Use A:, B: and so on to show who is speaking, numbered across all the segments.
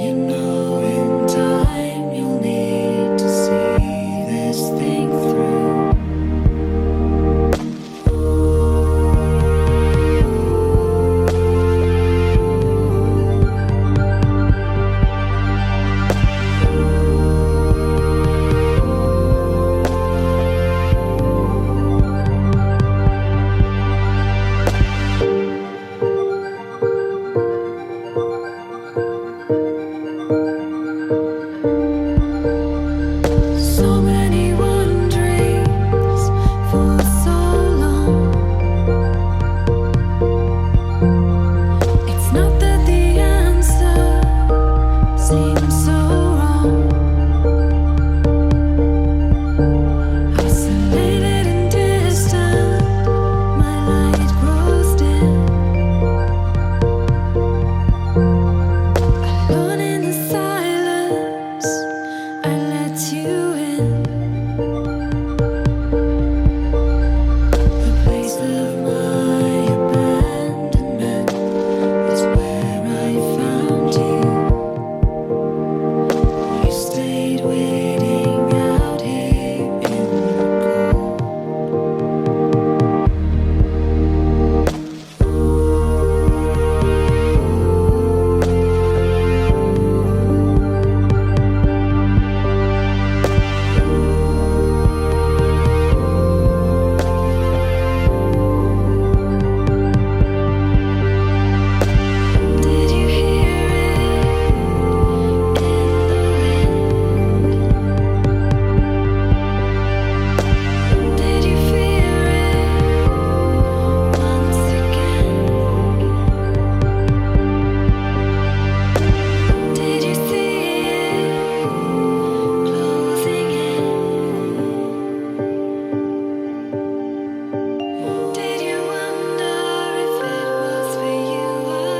A: You know, in time you'll need to see this thing through. So many wonderings for so long. It's not that the answer seems so wrong. Isolated and distant, my light grows dim. Alone in the silence, I let you in. The place of my abandonment is where I found you. You stayed waiting out here in the cold. Did you hear it in the wind? Did you fear it once again? Did you see it closing in? Did you wonder if it was for you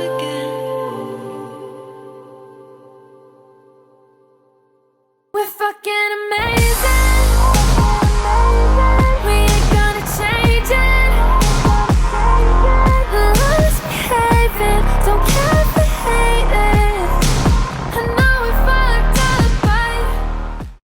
A: again? We're fucking